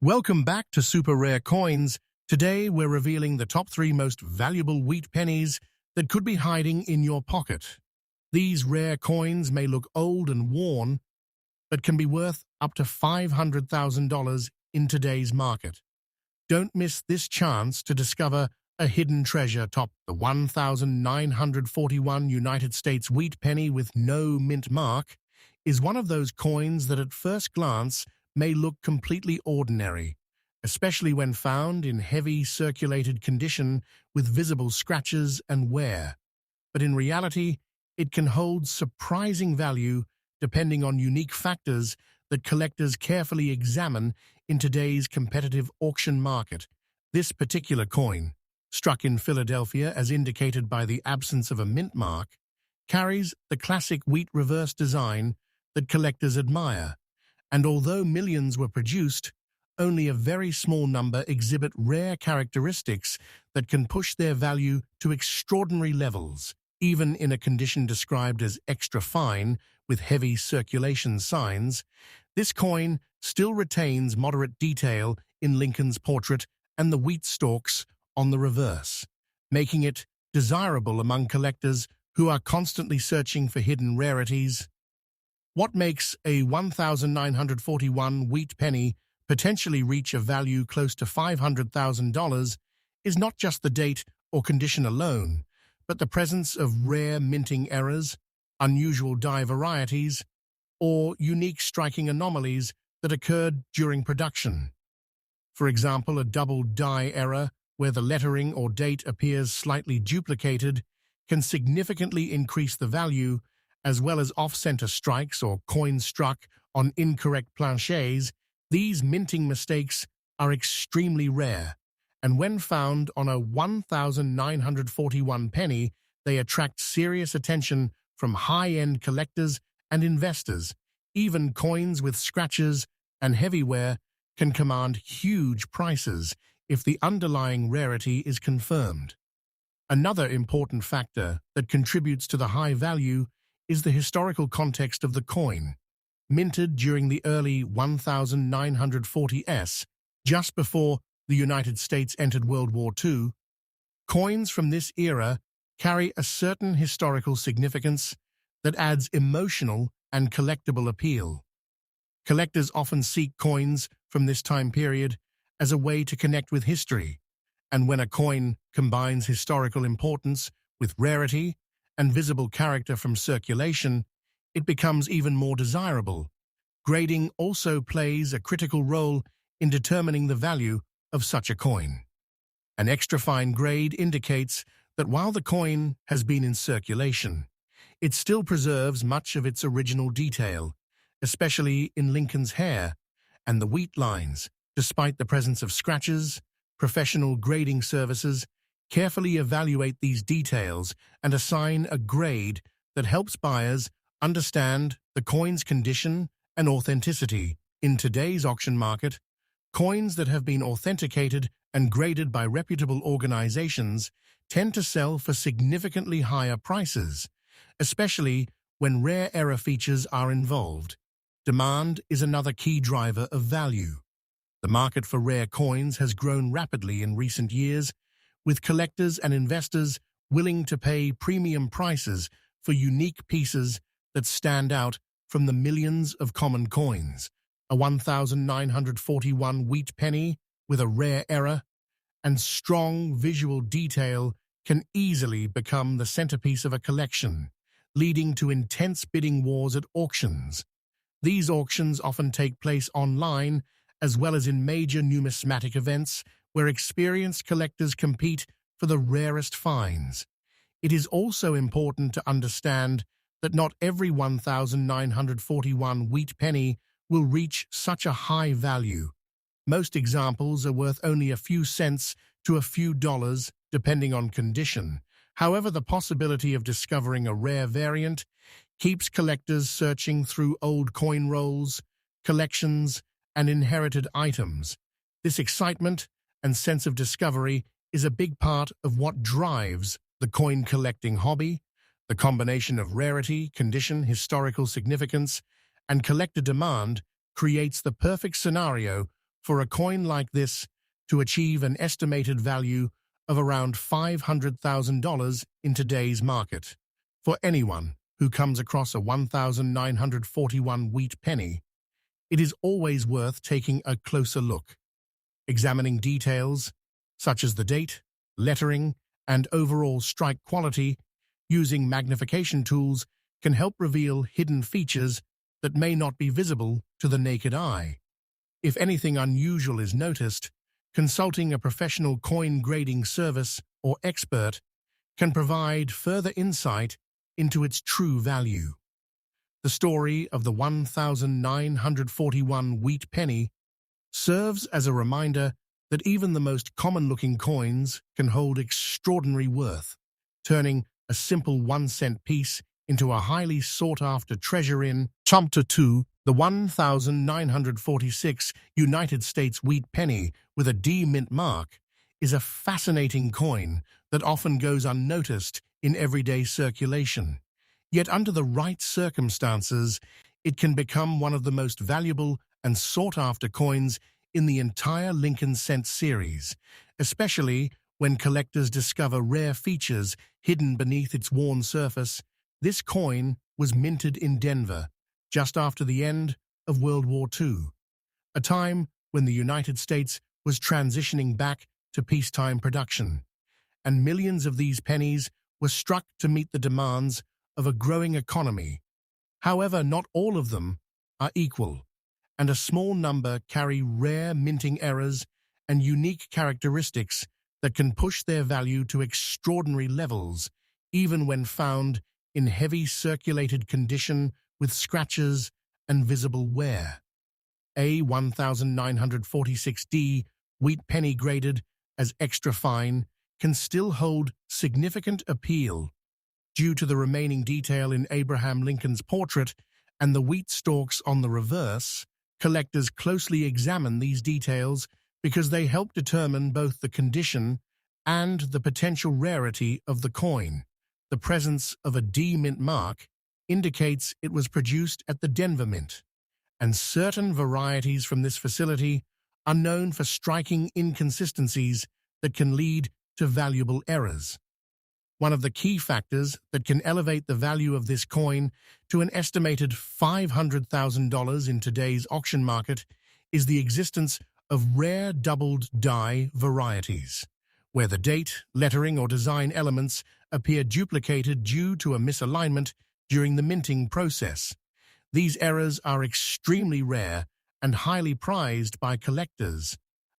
Welcome back to Super Rare Coins. Today we're revealing the top 3 most valuable wheat pennies that could be hiding in your pocket. These rare coins may look old and worn, but can be worth up to $500,000 in today's market. Don't miss this chance to discover a hidden treasure top the 1,941 United States Wheat Penny with no mint mark is one of those coins that at first glance may look completely ordinary, especially when found in heavy circulated condition with visible scratches and wear. But in reality, it can hold surprising value depending on unique factors that collectors carefully examine in today's competitive auction market. This particular coin, struck in Philadelphia as indicated by the absence of a mint mark, carries the classic wheat reverse design that collectors admire. And although millions were produced, only a very small number exhibit rare characteristics that can push their value to extraordinary levels. Even in a condition described as extra fine with heavy circulation signs, this coin still retains moderate detail in Lincoln's portrait and the wheat stalks on the reverse, making it desirable among collectors who are constantly searching for hidden rarities. What makes a 1,941 wheat penny potentially reach a value close to $500,000 is not just the date or condition alone, but the presence of rare minting errors, unusual die varieties, or unique striking anomalies that occurred during production. For example, a double die error where the lettering or date appears slightly duplicated can significantly increase the value, as well as off-center strikes or coins struck on incorrect planchets. These minting mistakes are extremely rare, and when found on a 1,941 penny, they attract serious attention from high-end collectors and investors. Even coins with scratches and heavy wear can command huge prices if the underlying rarity is confirmed. Another important factor that contributes to the high value is the historical context of the coin. Minted during the early 1940s, just before the United States entered World War II, coins from this era carry a certain historical significance that adds emotional and collectible appeal. Collectors often seek coins from this time period as a way to connect with history, and when a coin combines historical importance with rarity and visible character from circulation, it becomes even more desirable. Grading also plays a critical role in determining the value of such a coin. An extra fine grade indicates that while the coin has been in circulation, it still preserves much of its original detail, especially in Lincoln's hair and the wheat lines. Despite the presence of scratches, professional grading services carefully evaluate these details and assign a grade that helps buyers understand the coin's condition and authenticity. In today's auction market, coins that have been authenticated and graded by reputable organizations tend to sell for significantly higher prices, especially when rare error features are involved. Demand is another key driver of value. The market for rare coins has grown rapidly in recent years, with collectors and investors willing to pay premium prices for unique pieces that stand out from the millions of common coins. A 1,941 wheat penny with a rare error and strong visual detail can easily become the centerpiece of a collection, leading to intense bidding wars at auctions. These auctions often take place online as well as in major numismatic events where experienced collectors compete for the rarest finds. It is also important to understand that not every 1,941 wheat penny will reach such a high value. Most examples are worth only a few cents to a few dollars, depending on condition. However, the possibility of discovering a rare variant keeps collectors searching through old coin rolls, collections, and inherited items. This excitement and sense of discovery is a big part of what drives the coin collecting hobby. The combination of rarity, condition, historical significance, and collector demand creates the perfect scenario for a coin like this to achieve an estimated value of around $500,000 in today's market. For anyone who comes across a 1941 wheat penny, it is always worth taking a closer look. Examining details such as the date, lettering, and overall strike quality using magnification tools can help reveal hidden features that may not be visible to the naked eye. If anything unusual is noticed, consulting a professional coin grading service or expert can provide further insight into its true value. The story of the 1941 wheat penny serves as a reminder that even the most common-looking coins can hold extraordinary worth, turning a simple 1-cent piece into a highly sought-after treasure in Chapter 2. The 1946 United States Wheat Penny with a D mint mark is a fascinating coin that often goes unnoticed in everyday circulation. Yet under the right circumstances, it can become one of the most valuable and sought-after coins in the entire Lincoln Cent series, especially when collectors discover rare features hidden beneath its worn surface. This coin was minted in Denver just after the end of World War II, a time when the United States was transitioning back to peacetime production, and millions of these pennies were struck to meet the demands of a growing economy. However, not all of them are equal, and a small number carry rare minting errors and unique characteristics that can push their value to extraordinary levels, even when found in heavy circulated condition with scratches and visible wear. A 1946D wheat penny graded as extra fine can still hold significant appeal due to the remaining detail in Abraham Lincoln's portrait and the wheat stalks on the reverse. Collectors closely examine these details because they help determine both the condition and the potential rarity of the coin. The presence of a D mint mark indicates it was produced at the Denver Mint, and certain varieties from this facility are known for striking inconsistencies that can lead to valuable errors. One of the key factors that can elevate the value of this coin to an estimated $500,000 in today's auction market is the existence of rare doubled die varieties, where the date, lettering, or design elements appear duplicated due to a misalignment during the minting process. These errors are extremely rare and highly prized by collectors.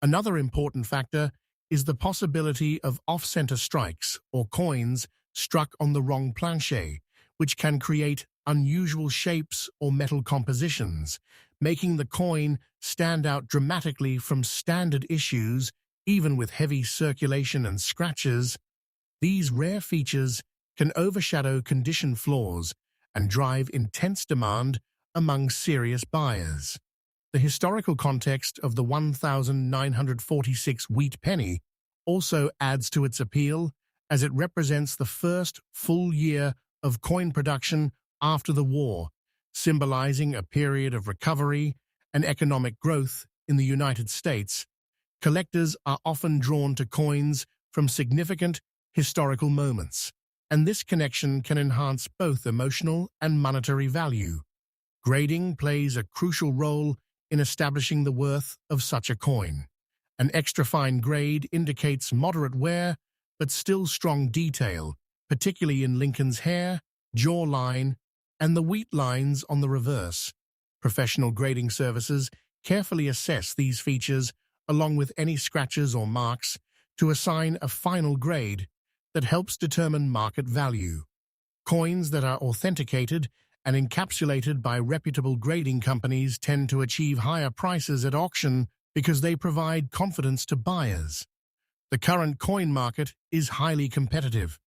Another important factor is the possibility of off-center strikes or coins struck on the wrong planche, which can create unusual shapes or metal compositions, making the coin stand out dramatically from standard issues. Even with heavy circulation and scratches, these rare features can overshadow condition flaws and drive intense demand among serious buyers. The historical context of the 1946 wheat penny also adds to its appeal, as it represents the first full year of coin production after the war, symbolizing a period of recovery and economic growth in the United States. Collectors are often drawn to coins from significant historical moments, and this connection can enhance both emotional and monetary value. Grading plays a crucial role in establishing the worth of such a coin. An extra fine grade indicates moderate wear, but still strong detail, particularly in Lincoln's hair, jawline, and the wheat lines on the reverse. Professional grading services carefully assess these features along with any scratches or marks to assign a final grade that helps determine market value. Coins that are authenticated and encapsulated by reputable grading companies tend to achieve higher prices at auction because they provide confidence to buyers. The current coin market is highly competitive,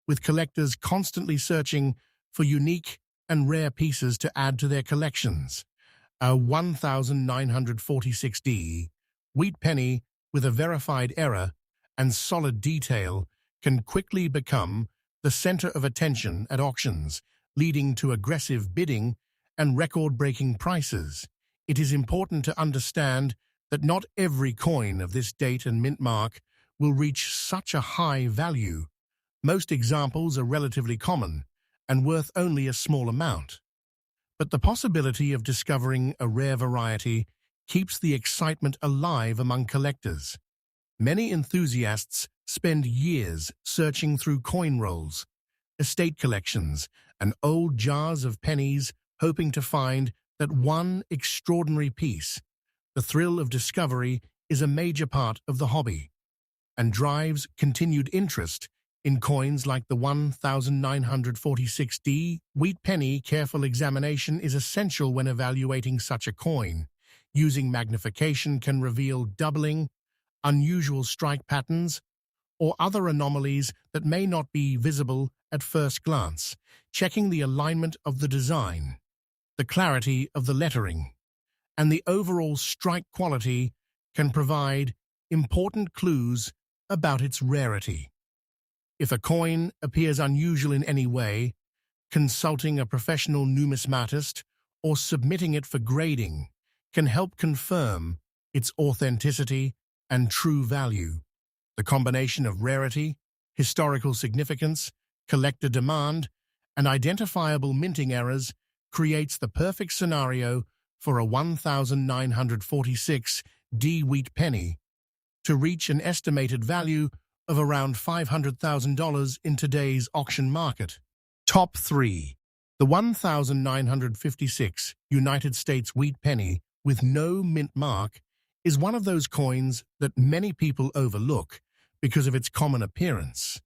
with collectors constantly searching for unique and rare pieces to add to their collections. A 1946D wheat penny with a verified error and solid detail can quickly become the center of attention at auctions, leading to aggressive bidding and record-breaking prices. It is important to understand that not every coin of this date and mint mark will reach such a high value. Most examples are relatively common and worth only a small amount. But the possibility of discovering a rare variety keeps the excitement alive among collectors. Many enthusiasts spend years searching through coin rolls, estate collections, and old jars of pennies, hoping to find that one extraordinary piece. The thrill of discovery is a major part of the hobby and drives continued interest in coins like the 1946D Wheat Penny. Careful examination is essential when evaluating such a coin. Using magnification can reveal doubling, unusual strike patterns, or other anomalies that may not be visible at first glance. Checking the alignment of the design, the clarity of the lettering, and the overall strike quality can provide important clues about its rarity. If a coin appears unusual in any way, consulting a professional numismatist or submitting it for grading can help confirm its authenticity and true value. The combination of rarity, historical significance, collector demand, and identifiable minting errors creates the perfect scenario for a 1946D Wheat Penny to reach an estimated value of around $500,000 in today's auction market. Top 3. The 1956 United States Wheat Penny with no mint mark is one of those coins that many people overlook because of its common appearance.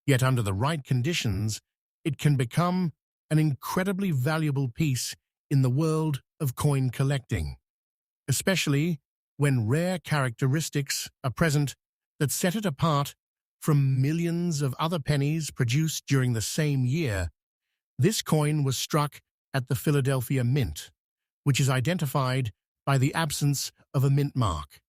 Yet under the right conditions, it can become an incredibly valuable piece in the world of coin collecting, especially when rare characteristics are present that set it apart from millions of other pennies produced during the same year. This coin was struck at the Philadelphia Mint, which is identified by the absence of a mint mark,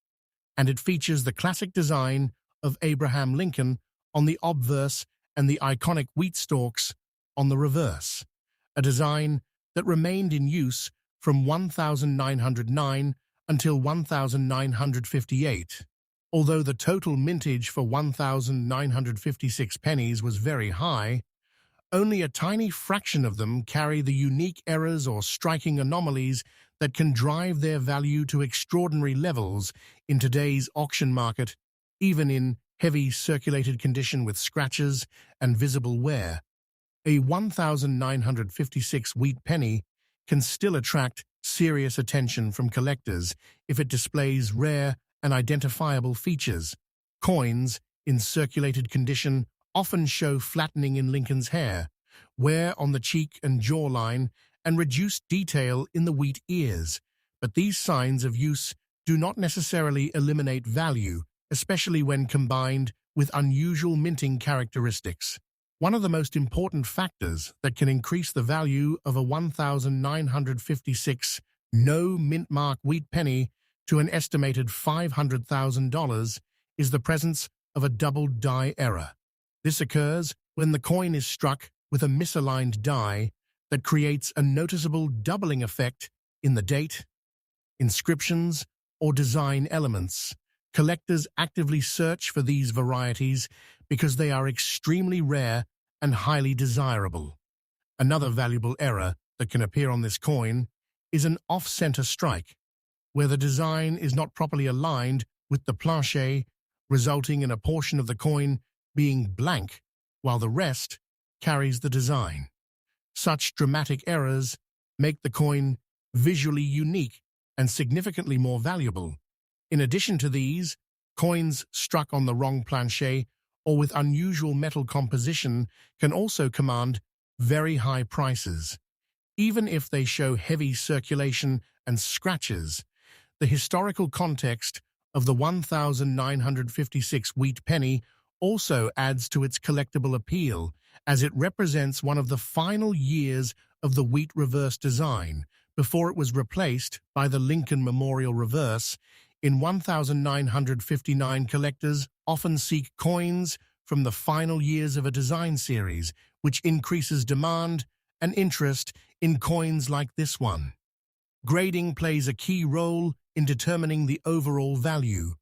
and it features the classic design of Abraham Lincoln on the obverse and the iconic wheat stalks on the reverse, a design that remained in use from 1909 until 1958. Although the total mintage for 1956 pennies was very high, only a tiny fraction of them carry the unique errors or striking anomalies that can drive their value to extraordinary levels in today's auction market, even in heavy circulated condition with scratches and visible wear. A 1956 wheat penny can still attract serious attention from collectors if it displays rare and identifiable features. Coins in circulated condition often show flattening in Lincoln's hair, wear on the cheek and jawline, and reduced detail in the wheat ears. But these signs of use do not necessarily eliminate value, especially when combined with unusual minting characteristics. One of the most important factors that can increase the value of a 1956 no mint mark wheat penny to an estimated $500,000 is the presence of a double die error. This occurs when the coin is struck with a misaligned die that creates a noticeable doubling effect in the date, inscriptions, or design elements. Collectors actively search for these varieties because they are extremely rare and highly desirable. Another valuable error that can appear on this coin is an off-center strike, where the design is not properly aligned with the planche, resulting in a portion of the coin being blank while the rest carries the design. Such dramatic errors make the coin visually unique and significantly more valuable. In addition to these, coins struck on the wrong planche or with unusual metal composition can also command very high prices. Even if they show heavy circulation and scratches, the historical context of the 1956 wheat penny also adds to its collectible appeal, as it represents one of the final years of the wheat reverse design before it was replaced by the Lincoln Memorial reverse. In 1959, collectors often seek coins from the final years of a design series, which increases demand and interest in coins like this one. Grading plays a key role in determining the overall value.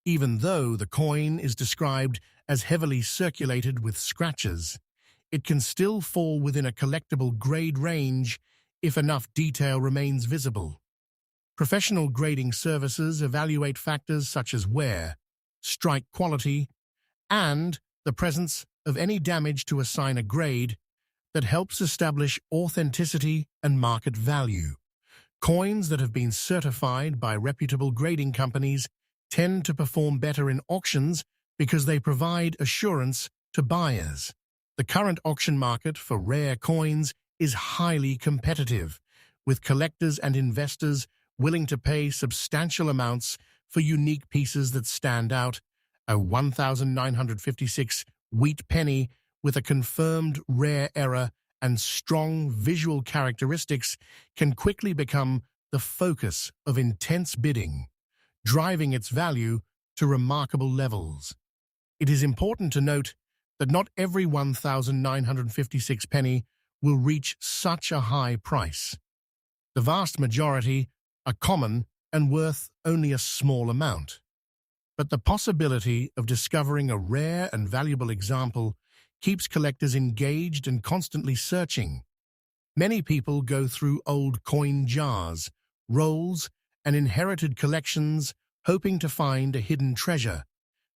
Even though the coin is described as heavily circulated with scratches, it can still fall within a collectible grade range if enough detail remains visible. Professional grading services evaluate factors such as wear, strike quality, and the presence of any damage to assign a grade that helps establish authenticity and market value. Coins that have been certified by reputable grading companies tend to perform better in auctions because they provide assurance to buyers. The current auction market for rare coins is highly competitive, with collectors and investors willing to pay substantial amounts for unique pieces that stand out. A 1956 wheat penny with a confirmed rare error and strong visual characteristics can quickly become the focus of intense bidding, driving its value to remarkable levels. It is important to note that not every 1956 penny will reach such a high price. The vast majority are common and worth only a small amount. But the possibility of discovering a rare and valuable example keeps collectors engaged and constantly searching. Many people go through old coin jars, rolls, and inherited collections hoping to find a hidden treasure.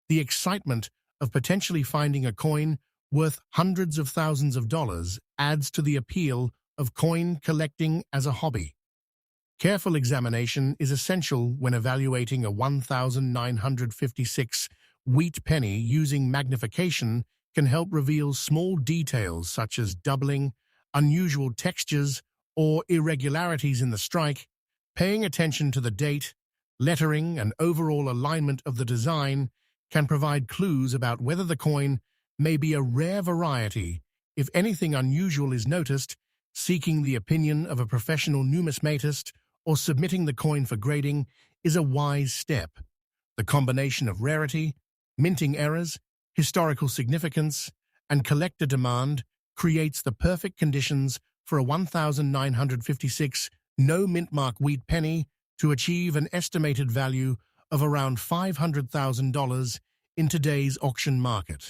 The excitement of potentially finding a coin worth hundreds of thousands of dollars adds to the appeal of coin collecting as a hobby. Careful examination is essential when evaluating a 1956 wheat penny. Using magnification can help reveal small details such as doubling, unusual textures, or irregularities in the strike. Paying attention to the date, lettering, and overall alignment of the design can provide clues about whether the coin may be a rare variety. If anything unusual is noticed, seeking the opinion of a professional numismatist or submitting the coin for grading is a wise step. The combination of rarity, minting errors, historical significance, and collector demand creates the perfect conditions for a 1956 no-mint-mark wheat penny to achieve an estimated value of around $500,000 in today's auction market.